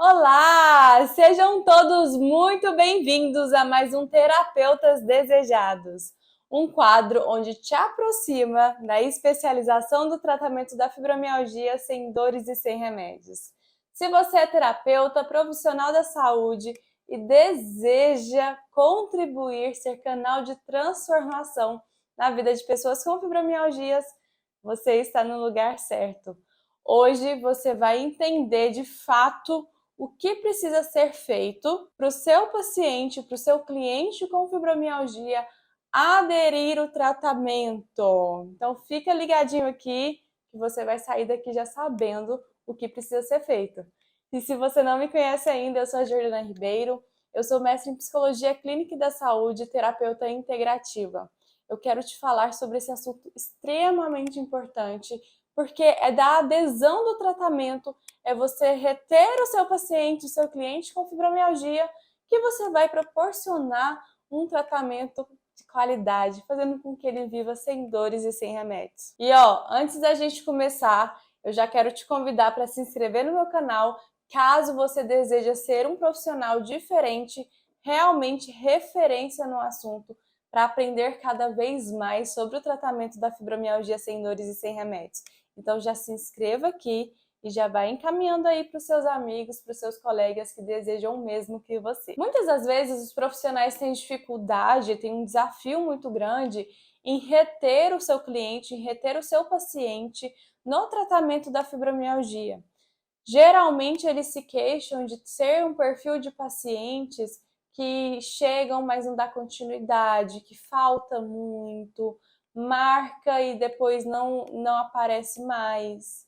Olá! Sejam todos muito bem-vindos a mais um Terapeutas Desejados, um quadro onde te aproxima da especialização do tratamento da fibromialgia sem dores e sem remédios. Se você é terapeuta, profissional da saúde e deseja contribuir, ser canal de transformação na vida de pessoas com fibromialgias, você está no lugar certo. Hoje você vai entender de fato o que precisa ser feito para o seu paciente, para o seu cliente com fibromialgia aderir ao tratamento. Então fica ligadinho aqui que você vai sair daqui já sabendo o que precisa ser feito. E se você não me conhece ainda, eu sou a Jordana Ribeiro, eu sou mestre em Psicologia Clínica e da Saúde e terapeuta integrativa. Eu quero te falar sobre esse assunto extremamente importante, porque é da adesão do tratamento, é você reter o seu paciente, o seu cliente com fibromialgia, que você vai proporcionar um tratamento de qualidade, fazendo com que ele viva sem dores e sem remédios. E antes da gente começar, eu já quero te convidar para se inscrever no meu canal, caso você deseja ser um profissional diferente, realmente referência no assunto, para aprender cada vez mais sobre o tratamento da fibromialgia sem dores e sem remédios. Então já se inscreva aqui e já vai encaminhando aí para os seus amigos, para os seus colegas que desejam o mesmo que você. Muitas das vezes os profissionais têm dificuldade, têm um desafio muito grande em reter o seu cliente, em reter o seu paciente no tratamento da fibromialgia. Geralmente eles se queixam de ser um perfil de pacientes que chegam, mas não dá continuidade, que falta muito, marca e depois não aparece mais.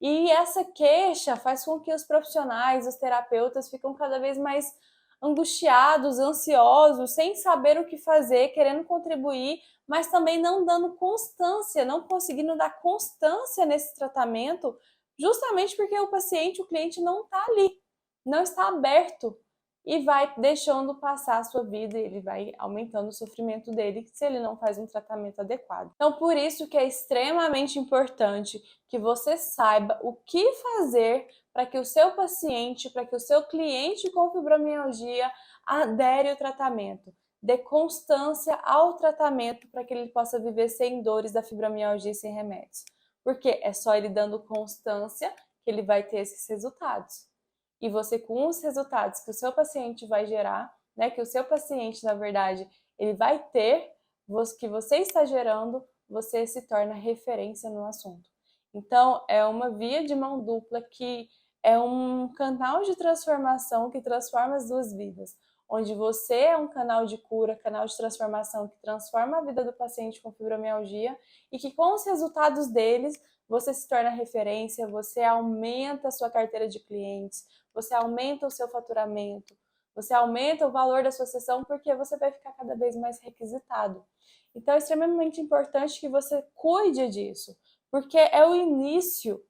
E essa queixa faz com que os profissionais, os terapeutas, ficam cada vez mais angustiados, ansiosos, sem saber o que fazer, querendo contribuir, mas também não dando constância, não conseguindo dar constância nesse tratamento, justamente porque o paciente, o cliente não está ali, não está aberto e vai deixando passar a sua vida e ele vai aumentando o sofrimento dele se ele não faz um tratamento adequado. Então, por isso que é extremamente importante que você saiba o que fazer para que o seu paciente, para que o seu cliente com fibromialgia adere ao tratamento, dê constância ao tratamento para que ele possa viver sem dores da fibromialgia e sem remédios. Porque é só ele dando constância que ele vai ter esses resultados. E você, com os resultados que o seu paciente vai gerar, né, que o seu paciente, na verdade, ele vai ter, que você está gerando, você se torna referência no assunto. Então, é uma via de mão dupla que é um canal de transformação que transforma as duas vidas, onde você é um canal de cura, canal de transformação que transforma a vida do paciente com fibromialgia e que com os resultados deles, você se torna referência, você aumenta a sua carteira de clientes, você aumenta o seu faturamento, você aumenta o valor da sua sessão porque você vai ficar cada vez mais requisitado. Então é extremamente importante que você cuide disso, porque é o início,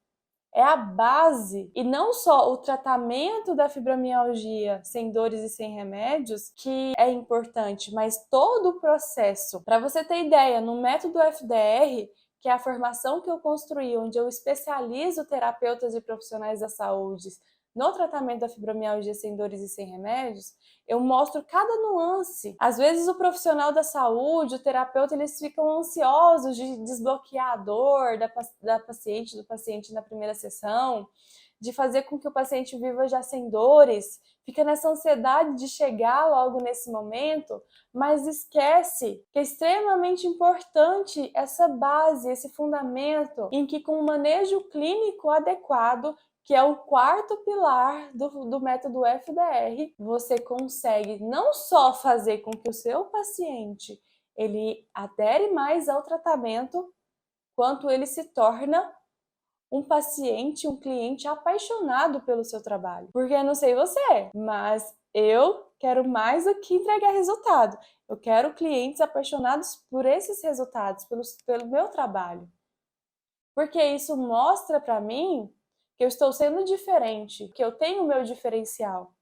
é a base, e não só o tratamento da fibromialgia sem dores e sem remédios que é importante, mas todo o processo. Para você ter ideia, no método FDR, que é a formação que eu construí, onde eu especializo terapeutas e profissionais da saúde no tratamento da fibromialgia sem dores e sem remédios, eu mostro cada nuance. Às vezes o profissional da saúde, o terapeuta, eles ficam ansiosos de desbloquear a dor da paciente, do paciente na primeira sessão, de fazer com que o paciente viva já sem dores, fica nessa ansiedade de chegar logo nesse momento, mas esquece que é extremamente importante essa base, esse fundamento, em que com o manejo clínico adequado, que é o quarto pilar do método FDR, você consegue não só fazer com que o seu paciente ele adere mais ao tratamento, quanto ele se torna um paciente, um cliente apaixonado pelo seu trabalho. Porque eu não sei você, mas eu quero mais do que entregar resultado. Eu quero clientes apaixonados por esses resultados, pelo meu trabalho. Porque isso mostra para mim que eu estou sendo diferente, que eu tenho o meu diferencial.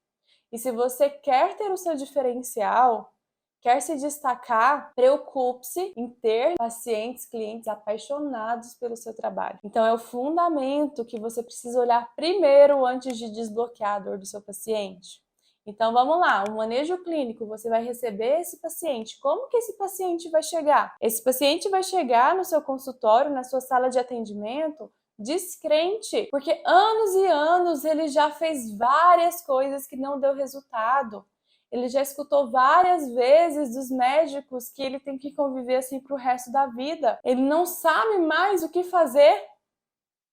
E se você quer ter o seu diferencial, Quer se destacar? Preocupe-se em ter pacientes, clientes apaixonados pelo seu trabalho. Então, é o fundamento que você precisa olhar primeiro antes de desbloquear a dor do seu paciente. Então, vamos lá, o manejo clínico, você vai receber esse paciente. Como que esse paciente vai chegar? Esse paciente vai chegar no seu consultório, na sua sala de atendimento, descrente, porque anos e anos ele já fez várias coisas que não deu resultado. Ele já escutou várias vezes dos médicos que ele tem que conviver assim para o resto da vida. Ele não sabe mais o que fazer.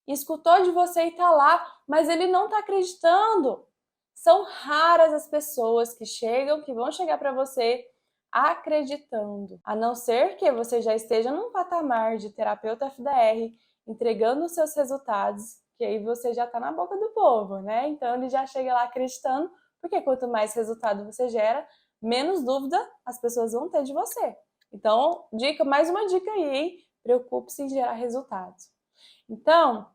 Escutou de você e tá lá, mas ele não tá acreditando. São raras as pessoas que chegam, que vão chegar para você acreditando. A não ser que você já esteja num patamar de terapeuta FDR, entregando os seus resultados, que aí você já tá na boca do povo, né? Então ele já chega lá acreditando, porque quanto mais resultado você gera, menos dúvida as pessoas vão ter de você. Então, mais uma dica aí, hein? Preocupe-se em gerar resultados. Então,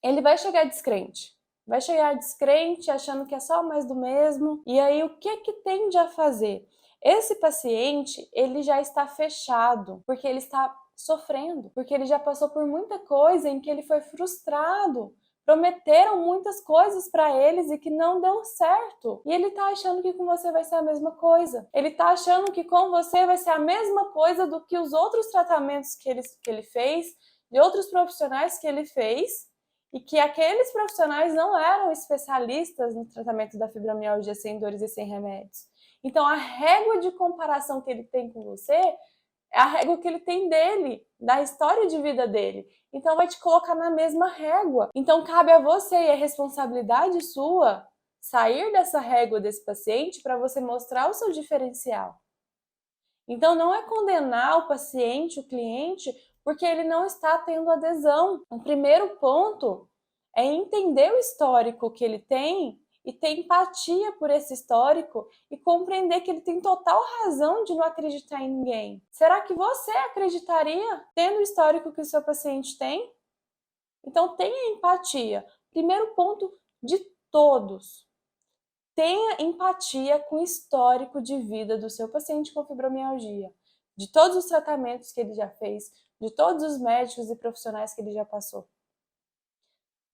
ele vai chegar descrente. Vai chegar descrente, achando que é só mais do mesmo. E aí, o que tende a fazer? Esse paciente, ele já está fechado, porque ele está sofrendo, porque ele já passou por muita coisa em que ele foi frustrado. Prometeram muitas coisas para eles e que não deu certo. E ele tá achando que com você vai ser a mesma coisa. Ele tá achando que com você vai ser a mesma coisa do que os outros tratamentos que ele fez, de outros profissionais que ele fez, e que aqueles profissionais não eram especialistas no tratamento da fibromialgia sem dores e sem remédios. Então, a régua de comparação que ele tem com você é a régua que ele tem dele, da história de vida dele. Então, vai te colocar na mesma régua. Então, cabe a você e é responsabilidade sua sair dessa régua desse paciente para você mostrar o seu diferencial. Então, não é condenar o paciente, o cliente, porque ele não está tendo adesão. O primeiro ponto é entender o histórico que ele tem e ter empatia por esse histórico e compreender que ele tem total razão de não acreditar em ninguém. Será que você acreditaria tendo o histórico que o seu paciente tem? Então, tenha empatia. Primeiro ponto de todos. Tenha empatia com o histórico de vida do seu paciente com fibromialgia, de todos os tratamentos que ele já fez, de todos os médicos e profissionais que ele já passou.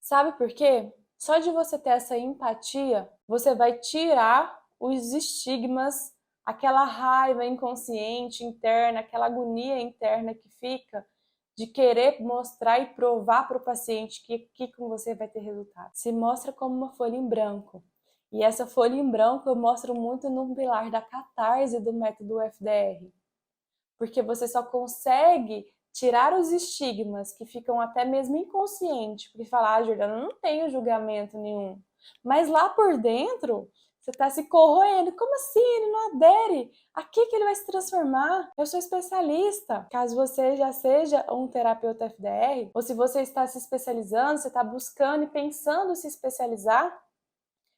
Sabe por quê? Só de você ter essa empatia, você vai tirar os estigmas, aquela raiva inconsciente interna, aquela agonia interna que fica de querer mostrar e provar para o paciente que com você vai ter resultado. Se mostra como uma folha em branco. E essa folha em branco eu mostro muito no pilar da catarse do método FDR. Porque você só consegue tirar os estigmas que ficam até mesmo inconscientes, porque falar, Jordana, não tenho julgamento nenhum. Mas lá por dentro, você está se corroendo. Como assim? Ele não adere? Aqui que ele vai se transformar? Eu sou especialista. Caso você já seja um terapeuta FDR, ou se você está se especializando, você está buscando e pensando se especializar,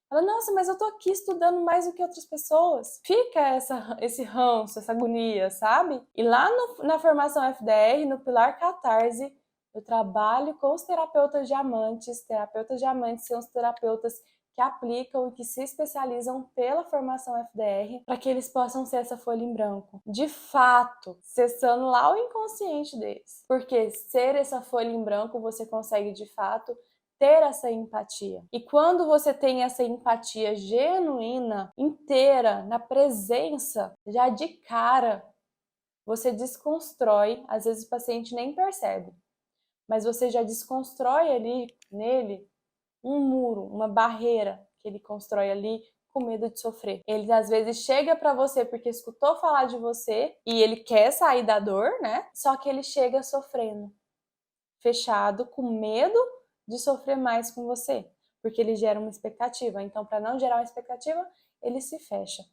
fala, nossa, mas eu tô aqui estudando mais do que outras pessoas. Fica esse ranço, essa agonia, sabe? E lá na formação FDR, no Pilar Catarse, eu trabalho com os terapeutas diamantes. Terapeutas diamantes são os terapeutas que aplicam e que se especializam pela formação FDR para que eles possam ser essa folha em branco. De fato, cessando lá o inconsciente deles. Porque ser essa folha em branco, você consegue de fato ter essa empatia. E quando você tem essa empatia genuína, inteira, na presença, já de cara, você desconstrói, às vezes o paciente nem percebe, mas você já desconstrói ali nele um muro, uma barreira que ele constrói ali com medo de sofrer. Ele às vezes chega para você porque escutou falar de você e ele quer sair da dor, né? Só que ele chega sofrendo, fechado, com medo de sofrer mais com você, porque ele gera uma expectativa. Então, para não gerar uma expectativa, ele se fecha.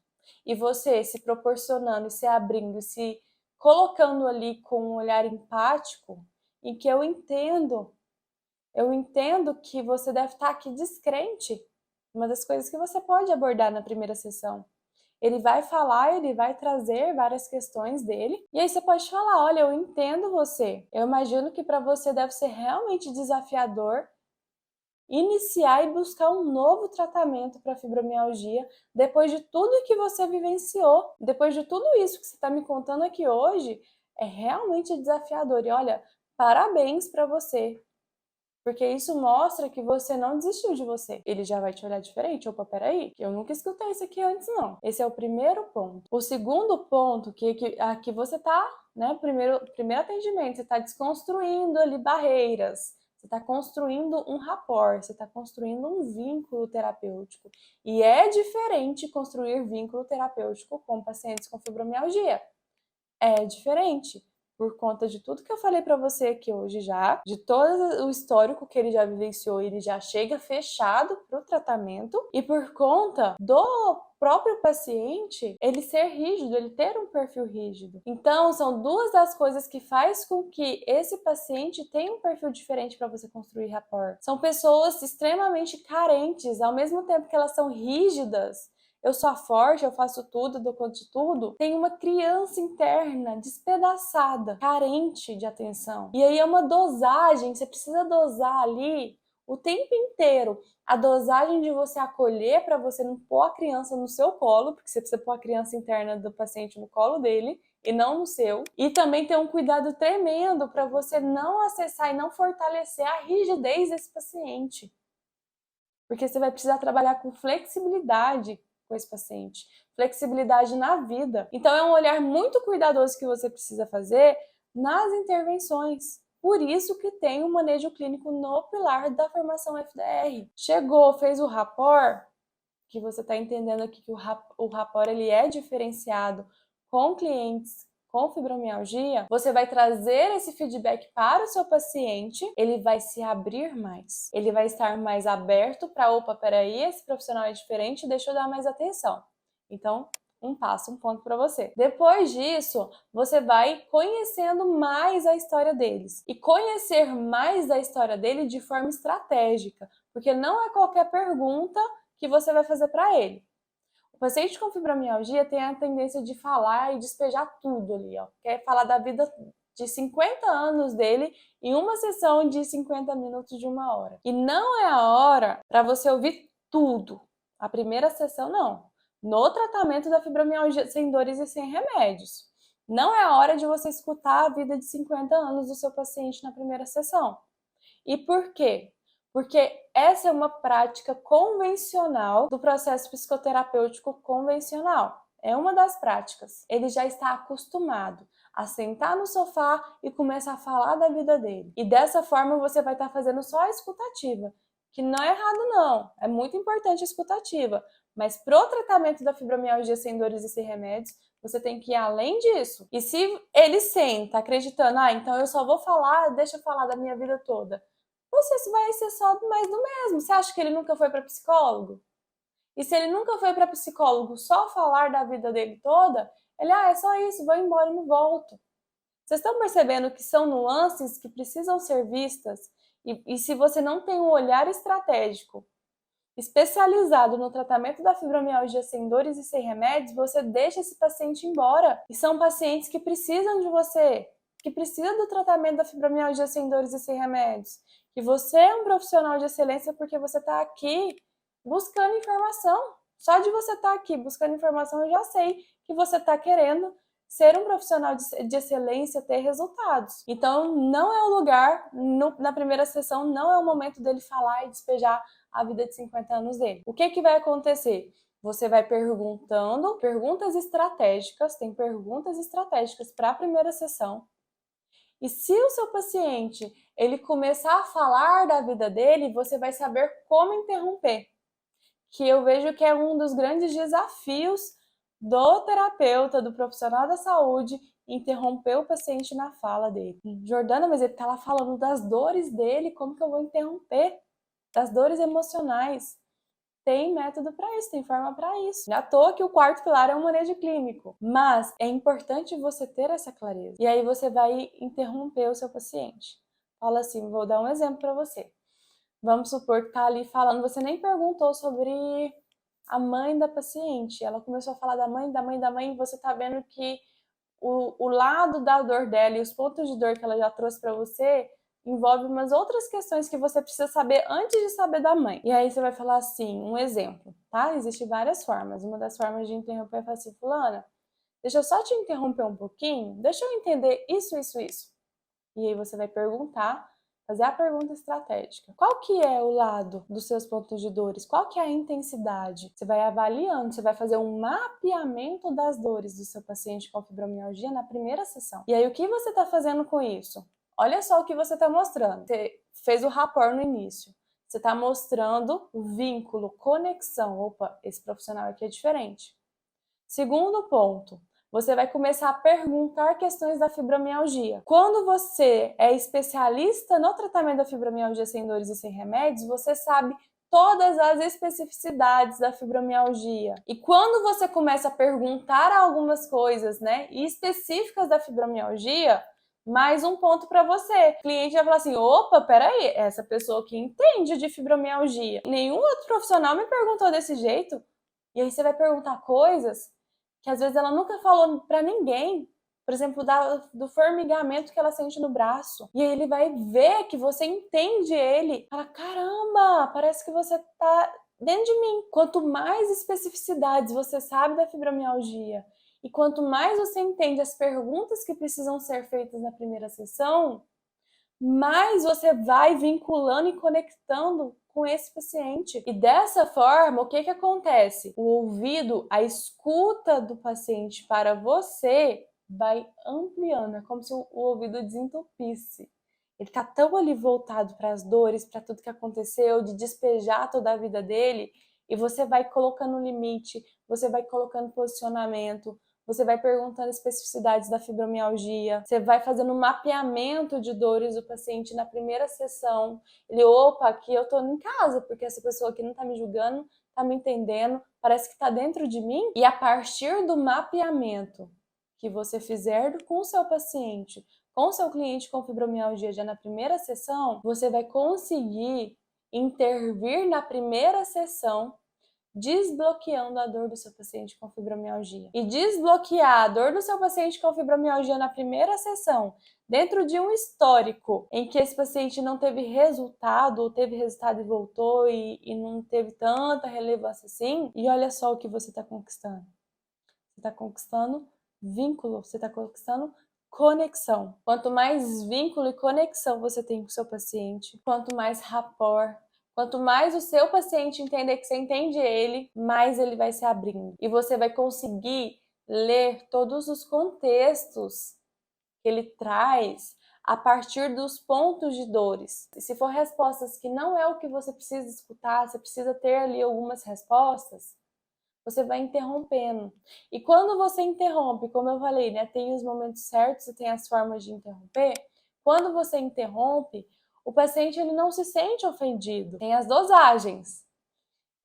E você se proporcionando, se abrindo, se colocando ali com um olhar empático, em que eu entendo que você deve estar aqui descrente. Uma das coisas que você pode abordar na primeira sessão. Ele vai falar, ele vai trazer várias questões dele. E aí você pode falar, olha, eu entendo você. Eu imagino que para você deve ser realmente desafiador iniciar e buscar um novo tratamento para fibromialgia depois de tudo que você vivenciou, depois de tudo isso que você está me contando aqui hoje, é realmente desafiador. E olha, parabéns para você, porque isso mostra que você não desistiu de você. Ele já vai te olhar diferente. Opa, peraí, eu nunca escutei isso aqui antes, não. Esse é o primeiro ponto. O segundo ponto, aqui você tá, né, primeiro atendimento, você tá desconstruindo ali barreiras. Você está construindo um rapport, você está construindo um vínculo terapêutico. E é diferente construir vínculo terapêutico com pacientes com fibromialgia. É diferente por conta de tudo que eu falei para você aqui hoje já, de todo o histórico que ele já vivenciou, ele já chega fechado para o tratamento, e por conta do próprio paciente, ele ser rígido, ele ter um perfil rígido. Então, são duas das coisas que faz com que esse paciente tenha um perfil diferente para você construir rapport. São pessoas extremamente carentes, ao mesmo tempo que elas são rígidas, eu sou forte, eu faço tudo, dou conta de tudo, tem uma criança interna despedaçada, carente de atenção. E aí é uma dosagem, você precisa dosar ali o tempo inteiro. A dosagem de você acolher para você não pôr a criança no seu colo, porque você precisa pôr a criança interna do paciente no colo dele e não no seu. E também ter um cuidado tremendo para você não acessar e não fortalecer a rigidez desse paciente. Porque você vai precisar trabalhar com flexibilidade com esse paciente, flexibilidade na vida. Então é um olhar muito cuidadoso que você precisa fazer nas intervenções. Por isso que tem o manejo clínico no pilar da formação FDR. Chegou, fez o rapport, que você está entendendo aqui que o rapport ele é diferenciado com clientes com fibromialgia, você vai trazer esse feedback para o seu paciente, ele vai se abrir mais, ele vai estar mais aberto para, opa, peraí, esse profissional é diferente, deixa eu dar mais atenção. Então, um ponto para você. Depois disso, você vai conhecendo mais a história deles. E conhecer mais a história dele de forma estratégica, porque não é qualquer pergunta que você vai fazer para ele. O paciente com fibromialgia tem a tendência de falar e despejar tudo ali, ó. Quer falar da vida de 50 anos dele em uma sessão de 50 minutos de 1 hora. E não é a hora para você ouvir tudo. A primeira sessão, não. No tratamento da fibromialgia sem dores e sem remédios. Não é a hora de você escutar a vida de 50 anos do seu paciente na primeira sessão. E por quê? Porque essa é uma prática convencional do processo psicoterapêutico convencional. É uma das práticas. Ele já está acostumado a sentar no sofá e começar a falar da vida dele. E dessa forma você vai estar fazendo só a escutativa, que não é errado não, é muito importante a escutativa. Mas pro tratamento da fibromialgia sem dores e sem remédios, você tem que ir além disso. E se ele senta acreditando, então eu só vou falar, deixa eu falar da minha vida toda, você vai ser só mais do mesmo. Você acha que ele nunca foi para psicólogo? E se ele nunca foi para psicólogo só falar da vida dele toda, ele, é só isso, vou embora e não volto. Vocês estão percebendo que são nuances que precisam ser vistas? E se você não tem um olhar estratégico especializado no tratamento da fibromialgia sem dores e sem remédios, você deixa esse paciente embora. E são pacientes que precisam de você, que precisam do tratamento da fibromialgia sem dores e sem remédios. Que você é um profissional de excelência porque você está aqui buscando informação. Só de você estar aqui buscando informação, eu já sei que você está querendo ser um profissional de excelência, ter resultados. Então, não é o lugar, na primeira sessão, não é o momento dele falar e despejar a vida de 50 anos dele. O que vai acontecer? Você vai perguntando perguntas estratégicas, tem perguntas estratégicas para a primeira sessão. E se o seu paciente ele começar a falar da vida dele, você vai saber como interromper. Que eu vejo que é um dos grandes desafios do terapeuta, do profissional da saúde, interromper o paciente na fala dele. Jordana, mas ele tá lá falando das dores dele, como que eu vou interromper? Das dores emocionais. Tem método para isso, tem forma para isso. Não é à toa que o quarto pilar é um manejo clínico. Mas é importante você ter essa clareza. E aí você vai interromper o seu paciente. Fala assim, vou dar um exemplo para você. Vamos supor que tá ali falando, você nem perguntou sobre a mãe da paciente. Ela começou a falar da mãe, e você tá vendo que o lado da dor dela e os pontos de dor que ela já trouxe para você envolve umas outras questões que você precisa saber antes de saber da mãe. E aí você vai falar assim, um exemplo, tá? Existem várias formas. Uma das formas de interromper é falar assim, fulana, deixa eu só te interromper um pouquinho, deixa eu entender isso, isso, isso. E aí você vai perguntar, fazer a pergunta estratégica. Qual que é o lado dos seus pontos de dores? Qual que é a intensidade? Você vai avaliando, você vai fazer um mapeamento das dores do seu paciente com fibromialgia na primeira sessão. E aí o que você está fazendo com isso? Olha só o que você está mostrando. Você fez o rapport no início. Você está mostrando vínculo, conexão. Opa, esse profissional aqui é diferente. Segundo ponto, você vai começar a perguntar questões da fibromialgia. Quando você é especialista no tratamento da fibromialgia sem dores e sem remédios, você sabe todas as especificidades da fibromialgia. E quando você começa a perguntar algumas coisas, né, específicas da fibromialgia, mais um ponto para você. O cliente vai falar assim, opa, peraí, essa pessoa aqui entende de fibromialgia. Nenhum outro profissional me perguntou desse jeito. E aí você vai perguntar coisas que às vezes ela nunca falou para ninguém. Por exemplo, do formigamento que ela sente no braço. E aí ele vai ver que você entende ele. Fala, caramba, parece que você tá dentro de mim. Quanto mais especificidades você sabe da fibromialgia e quanto mais você entende as perguntas que precisam ser feitas na primeira sessão, mais você vai vinculando e conectando com esse paciente. E dessa forma, o que acontece? O ouvido, a escuta do paciente para você vai ampliando. É como se o ouvido desentupisse. Ele está tão ali voltado para as dores, para tudo que aconteceu, de despejar toda a vida dele, e você vai colocando limite, você vai colocando posicionamento, você vai perguntando especificidades da fibromialgia, você vai fazendo um mapeamento de dores do paciente na primeira sessão. Ele, opa, aqui eu tô em casa, porque essa pessoa aqui não tá me julgando, tá me entendendo, parece que tá dentro de mim. E a partir do mapeamento que você fizer com o seu paciente, com o seu cliente com fibromialgia já na primeira sessão, você vai conseguir intervir na primeira sessão desbloqueando a dor do seu paciente com fibromialgia. E desbloquear a dor do seu paciente com fibromialgia na primeira sessão, dentro de um histórico em que esse paciente não teve resultado, ou teve resultado e voltou e não teve tanta relevância assim, e olha só o que você está conquistando. Você está conquistando vínculo, você está conquistando conexão. Quanto mais vínculo e conexão você tem com o seu paciente, quanto mais rapport, quanto mais o seu paciente entender que você entende ele, mais ele vai se abrindo. E você vai conseguir ler todos os contextos que ele traz a partir dos pontos de dores. E se for respostas que não é o que você precisa escutar, você precisa ter ali algumas respostas, você vai interrompendo. E quando você interrompe, como eu falei, né, tem os momentos certos e tem as formas de interromper. Quando você interrompe, o paciente ele não se sente ofendido. Tem as dosagens.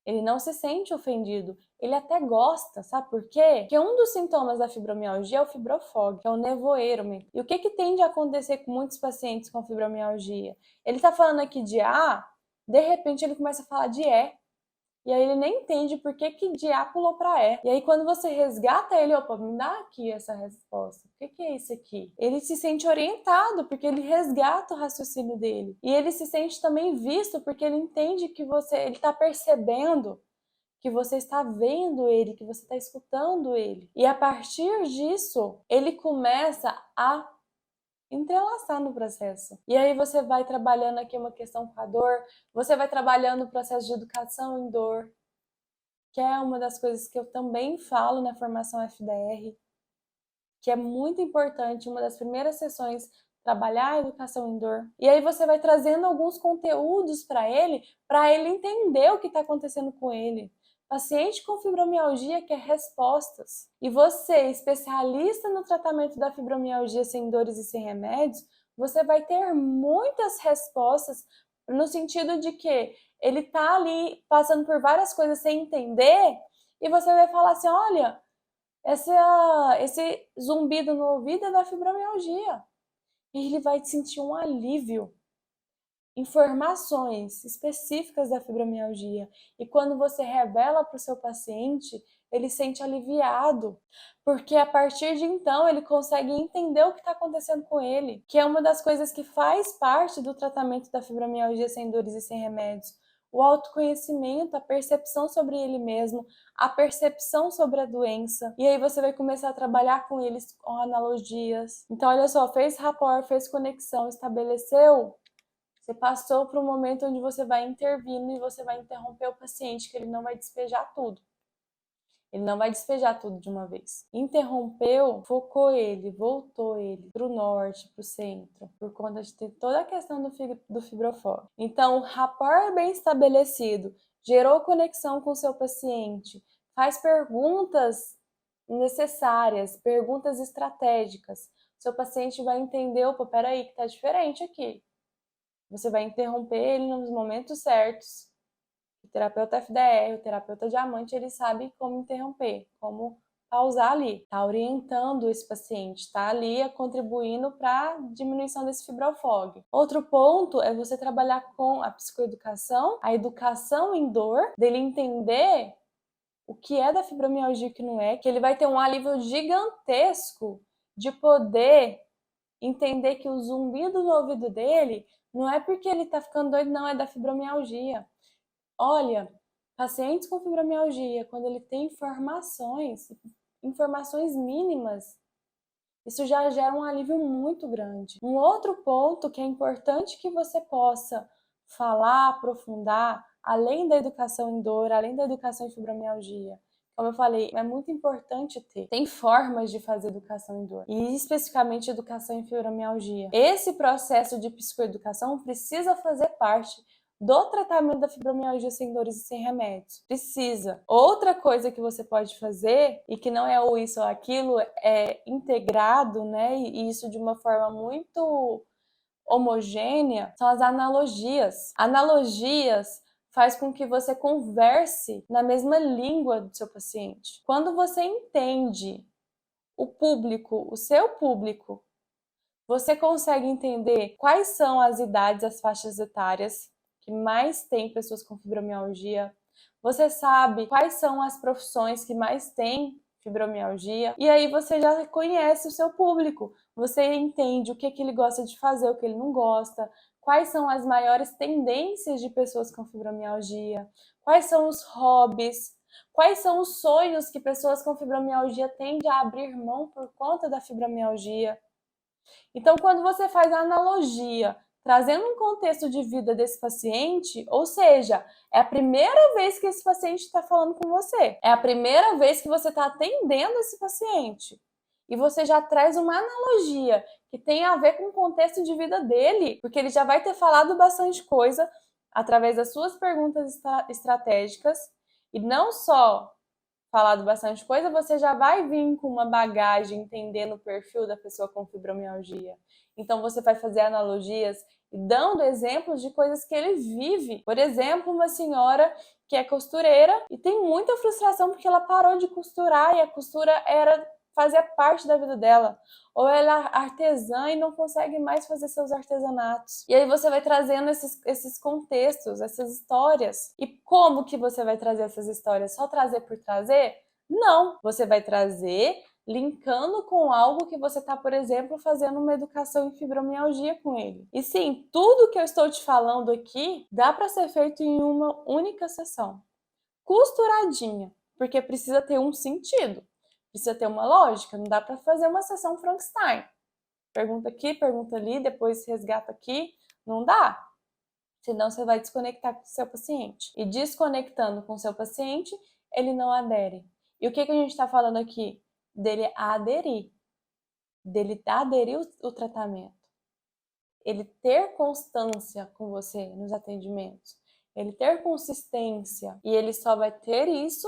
Ele não se sente ofendido. Ele até gosta, sabe por quê? Porque um dos sintomas da fibromialgia é o fibrofog, que é o nevoeiro mesmo. E o que tende a acontecer com muitos pacientes com fibromialgia? Ele tá falando aqui de A, de repente ele começa a falar de E. E aí ele nem entende por que de A pulou para E. E aí quando você resgata ele, opa, me dá aqui essa resposta. O que é isso aqui? Ele se sente orientado, porque ele resgata o raciocínio dele. E ele se sente também visto, porque ele entende que ele está percebendo que você está vendo ele, que você está escutando ele. E a partir disso, ele começa a entrelaçar no processo. E aí você vai trabalhando aqui uma questão com a dor, você vai trabalhando o processo de educação em dor, que é uma das coisas que eu também falo na formação FDR, que é muito importante, uma das primeiras sessões, trabalhar a educação em dor. E aí você vai trazendo alguns conteúdos para ele entender o que está acontecendo com ele. Paciente com fibromialgia quer respostas. E você, especialista no tratamento da fibromialgia sem dores e sem remédios, você vai ter muitas respostas no sentido de que ele tá ali passando por várias coisas sem entender e você vai falar assim, olha, esse zumbido no ouvido é da fibromialgia. E ele vai sentir um alívio. informações específicas da fibromialgia. E quando você revela para o seu paciente, ele se sente aliviado, porque a partir de então ele consegue entender o que está acontecendo com ele, que é uma das coisas que faz parte do tratamento da fibromialgia sem dores e sem remédios. O autoconhecimento, a percepção sobre ele mesmo, a percepção sobre a doença. E aí você vai começar a trabalhar com eles com analogias. Então, olha só, fez rapport, fez conexão, estabeleceu. Você passou para um momento onde você vai intervindo e você vai interromper o paciente, que ele não vai despejar tudo. Ele não vai despejar tudo de uma vez. Interrompeu, focou ele, voltou ele para o norte, para o centro, por conta de ter toda a questão do fibrofóbico. Então, o rapport bem estabelecido, gerou conexão com o seu paciente, faz perguntas necessárias, perguntas estratégicas. Seu paciente vai entender, opa, peraí, que tá diferente aqui. Você vai interromper ele nos momentos certos. O terapeuta FDR, o terapeuta diamante, ele sabe como interromper, como pausar ali. Tá orientando esse paciente, tá ali contribuindo para a diminuição desse fibrofog. Outro ponto é você trabalhar com a psicoeducação, a educação em dor, dele entender o que é da fibromialgia e o que não é, que ele vai ter um alívio gigantesco de poder entender que o zumbido no ouvido dele não é porque ele tá ficando doido, não, é da fibromialgia. Olha, pacientes com fibromialgia, quando ele tem informações mínimas, isso já gera um alívio muito grande. Um outro ponto que é importante que você possa falar, aprofundar, além da educação em dor, além da educação em fibromialgia, como eu falei, é muito importante ter. Tem formas de fazer educação em dor, e especificamente educação em fibromialgia. Esse processo de psicoeducação precisa fazer parte do tratamento da fibromialgia sem dores e sem remédios. Precisa. Outra coisa que você pode fazer, e que não é ou isso ou aquilo, é integrado, né? E isso de uma forma muito homogênea, são as analogias. Analogias faz com que você converse na mesma língua do seu paciente. Quando você entende o público, o seu público, você consegue entender quais são as idades, as faixas etárias que mais tem pessoas com fibromialgia. Você sabe quais são as profissões que mais têm fibromialgia. E aí você já conhece o seu público. Você entende o que ele gosta de fazer, o que ele não gosta. Quais são as maiores tendências de pessoas com fibromialgia. Quais são os hobbies. Quais são os sonhos que pessoas com fibromialgia tendem a abrir mão por conta da fibromialgia. Então, quando você faz a analogia, trazendo um contexto de vida desse paciente, ou seja, é a primeira vez que esse paciente está falando com você, é a primeira vez que você está atendendo esse paciente, e você já traz uma analogia que tem a ver com o contexto de vida dele, porque ele já vai ter falado bastante coisa através das suas perguntas estratégicas, e não só falado bastante coisa, você já vai vir com uma bagagem entendendo o perfil da pessoa com fibromialgia. Então você vai fazer analogias e dando exemplos de coisas que ele vive. Por exemplo, uma senhora que é costureira e tem muita frustração porque ela parou de costurar e a costura fazia parte da vida dela. Ou ela é artesã e não consegue mais fazer seus artesanatos. E aí você vai trazendo esses contextos, essas histórias. E como que você vai trazer essas histórias? Só trazer por trazer? Não! Você vai trazer linkando com algo que você está, por exemplo, fazendo uma educação em fibromialgia com ele. E sim, tudo que eu estou te falando aqui dá para ser feito em uma única sessão. Costuradinha, porque precisa ter um sentido. Precisa ter uma lógica, não dá para fazer uma sessão Frankenstein. Pergunta aqui, pergunta ali, depois resgata aqui. Não dá. Senão você vai desconectar com o seu paciente. E desconectando com o seu paciente, ele não adere. E o que a gente está falando aqui? Dele aderir. Dele aderir o tratamento. Ele ter constância com você nos atendimentos. Ele ter consistência. E ele só vai ter isso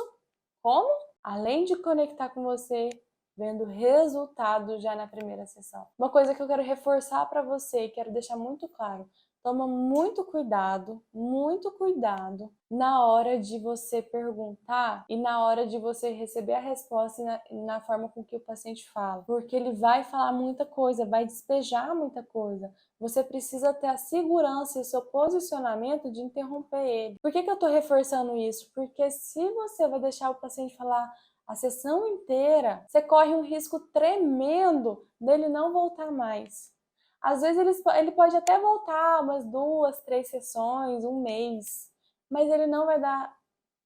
como? Além de conectar com você, vendo resultado já na primeira sessão. Uma coisa que eu quero reforçar para você e quero deixar muito claro, toma muito cuidado na hora de você perguntar e na hora de você receber a resposta e na forma com que o paciente fala. Porque ele vai falar muita coisa, vai despejar muita coisa. Você precisa ter a segurança e o seu posicionamento de interromper ele. Por que eu estou reforçando isso? Porque se você vai deixar o paciente falar a sessão inteira, você corre um risco tremendo dele não voltar mais. Às vezes ele pode até voltar umas 2, 3 sessões, um mês, mas ele não vai dar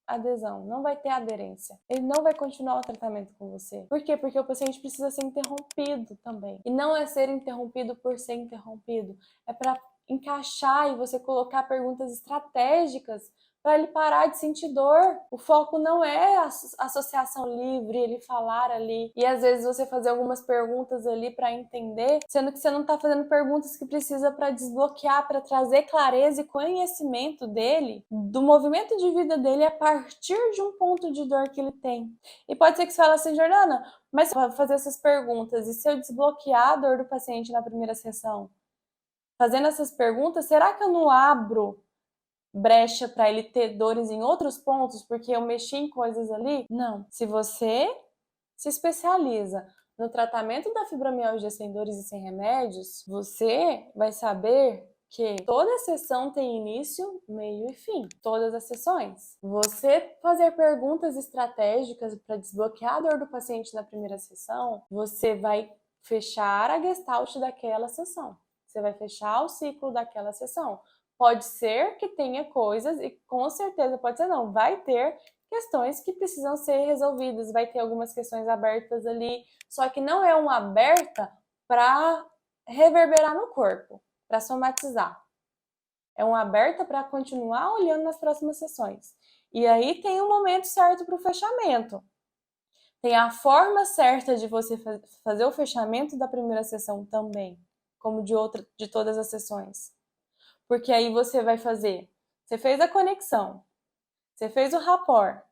adesão, não vai ter aderência. Ele não vai continuar o tratamento com você. Por quê? Porque o paciente precisa ser interrompido também. E não é ser interrompido por ser interrompido, é para encaixar e você colocar perguntas estratégicas para ele parar de sentir dor. O foco não é a associação livre, ele falar ali. E às vezes você fazer algumas perguntas ali para entender, sendo que você não está fazendo perguntas que precisa para desbloquear, para trazer clareza e conhecimento dele, do movimento de vida dele a partir de um ponto de dor que ele tem. E pode ser que você fale assim, Jordana, mas eu vou fazer essas perguntas, e se eu desbloquear a dor do paciente na primeira sessão? Fazendo essas perguntas, será que eu não abro brecha para ele ter dores em outros pontos porque eu mexi em coisas ali? Não. Se você se especializa no tratamento da fibromialgia sem dores e sem remédios, você vai saber que toda sessão tem início, meio e fim. Todas as sessões. Você fazer perguntas estratégicas para desbloquear a dor do paciente na primeira sessão, você vai fechar a gestalt daquela sessão. Você vai fechar o ciclo daquela sessão. Pode ser que tenha coisas, e com certeza pode ser não, vai ter questões que precisam ser resolvidas, vai ter algumas questões abertas ali, só que não é uma aberta para reverberar no corpo, para somatizar. É uma aberta para continuar olhando nas próximas sessões. E aí tem o momento certo para o fechamento. Tem a forma certa de você fazer o fechamento da primeira sessão também, como de todas as sessões. Porque aí você vai fazer, você fez a conexão, você fez o rapport,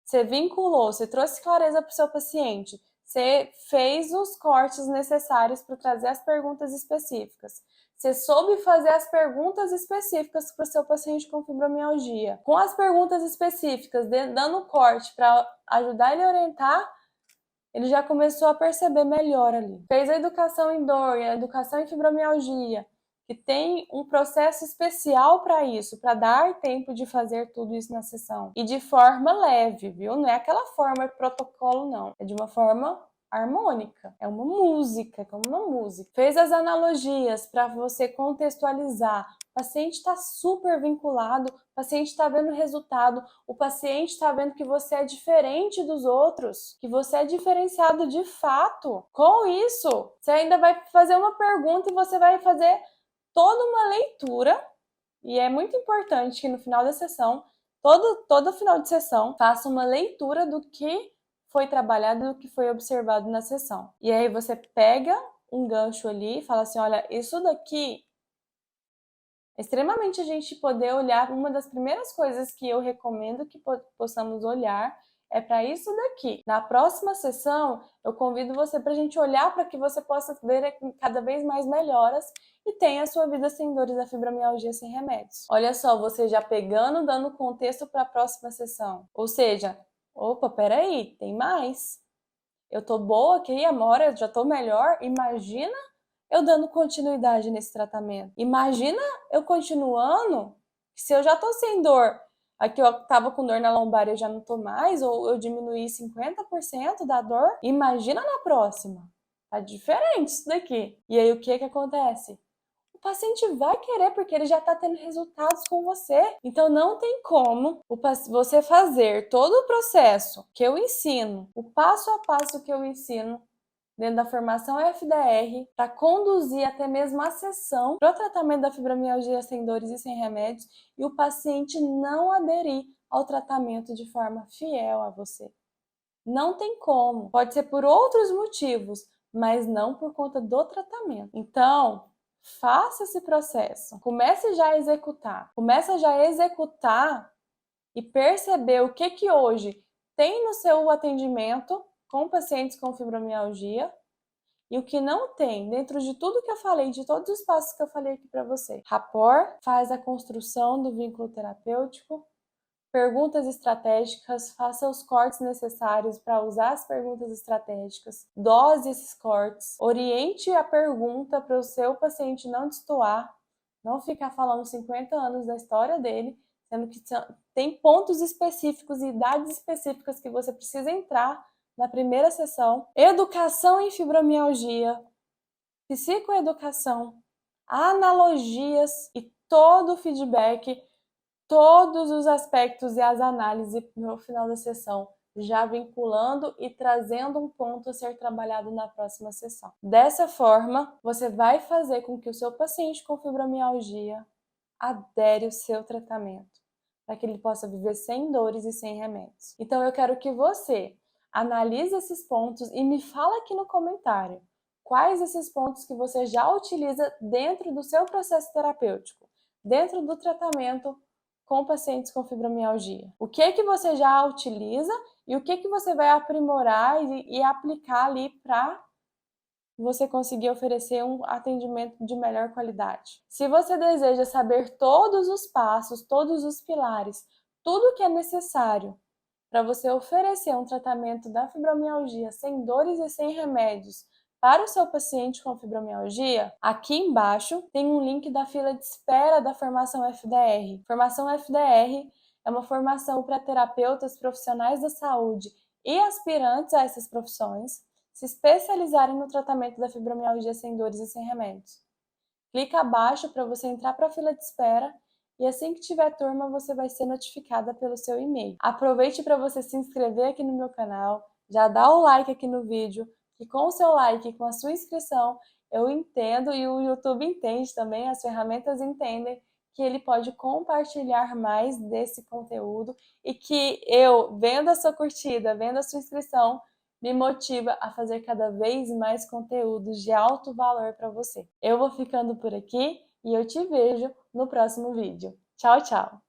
você vinculou, você trouxe clareza para o seu paciente, você fez os cortes necessários para trazer as perguntas específicas. Você soube fazer as perguntas específicas para o seu paciente com fibromialgia. Com as perguntas específicas, dando corte para ajudar ele a orientar, ele já começou a perceber melhor ali. Fez a educação em dor, a educação em fibromialgia, que tem um processo especial para isso, para dar tempo de fazer tudo isso na sessão. E de forma leve, viu? Não é aquela forma de protocolo, não. É de uma forma harmônica. É uma música, como uma música. Fez as analogias para você contextualizar. O paciente está super vinculado, o paciente está vendo o resultado, o paciente está vendo que você é diferente dos outros, que você é diferenciado de fato. Com isso, você ainda vai fazer uma pergunta e você vai fazer toda uma leitura, e é muito importante que no final da sessão, todo final de sessão, faça uma leitura do que foi trabalhado, do que foi observado na sessão. E aí você pega um gancho ali e fala assim, olha, isso daqui é extremamente a gente poder olhar, uma das primeiras coisas que eu recomendo que possamos olhar é para isso daqui. Na próxima sessão, eu convido você para a gente olhar para que você possa ver cada vez mais melhoras e tenha a sua vida sem dores da fibromialgia sem remédios. Olha só, você já pegando, dando contexto para a próxima sessão. Ou seja, opa, peraí, tem mais. Eu tô boa aqui, amora, eu já tô melhor. Imagina eu dando continuidade nesse tratamento. Imagina eu continuando, se eu já tô sem dor, aqui eu tava com dor na lombar e eu já não tô mais, ou eu diminuí 50% da dor, imagina na próxima. Tá diferente isso daqui. E aí o que acontece? O paciente vai querer porque ele já está tendo resultados com você. Então não tem como você fazer todo o processo que eu ensino, o passo a passo que eu ensino dentro da formação FDR, para conduzir até mesmo a sessão para o tratamento da fibromialgia sem dores e sem remédios, e o paciente não aderir ao tratamento de forma fiel a você. Não tem como. Pode ser por outros motivos, mas não por conta do tratamento. Então, faça esse processo. Comece já a executar. Comece já a executar e perceber o que hoje tem no seu atendimento com pacientes com fibromialgia e o que não tem dentro de tudo que eu falei, de todos os passos que eu falei aqui para você. Rapport faz a construção do vínculo terapêutico. Perguntas estratégicas, faça os cortes necessários para usar as perguntas estratégicas, dose esses cortes, oriente a pergunta para o seu paciente não destoar, não ficar falando 50 anos da história dele, sendo que tem pontos específicos e idades específicas que você precisa entrar na primeira sessão. Educação em fibromialgia, psicoeducação, analogias e todo o feedback, todos os aspectos e as análises no final da sessão, já vinculando e trazendo um ponto a ser trabalhado na próxima sessão. Dessa forma, você vai fazer com que o seu paciente com fibromialgia adere o seu tratamento, para que ele possa viver sem dores e sem remédios. Então eu quero que você analise esses pontos e me fala aqui no comentário quais esses pontos que você já utiliza dentro do seu processo terapêutico, dentro do tratamento com pacientes com fibromialgia. O que você já utiliza e o que você vai aprimorar e aplicar ali para você conseguir oferecer um atendimento de melhor qualidade. Se você deseja saber todos os passos, todos os pilares, tudo que é necessário para você oferecer um tratamento da fibromialgia sem dores e sem remédios para o seu paciente com fibromialgia, aqui embaixo tem um link da fila de espera da formação FDR. Formação FDR é uma formação para terapeutas profissionais da saúde e aspirantes a essas profissões se especializarem no tratamento da fibromialgia sem dores e sem remédios. Clica abaixo para você entrar para a fila de espera e assim que tiver turma você vai ser notificada pelo seu e-mail. Aproveite para você se inscrever aqui no meu canal, já dá o like aqui no vídeo, que com o seu like, com a sua inscrição, eu entendo e o YouTube entende também, as ferramentas entendem que ele pode compartilhar mais desse conteúdo e que eu, vendo a sua curtida, vendo a sua inscrição, me motiva a fazer cada vez mais conteúdos de alto valor para você. Eu vou ficando por aqui e eu te vejo no próximo vídeo. Tchau, tchau!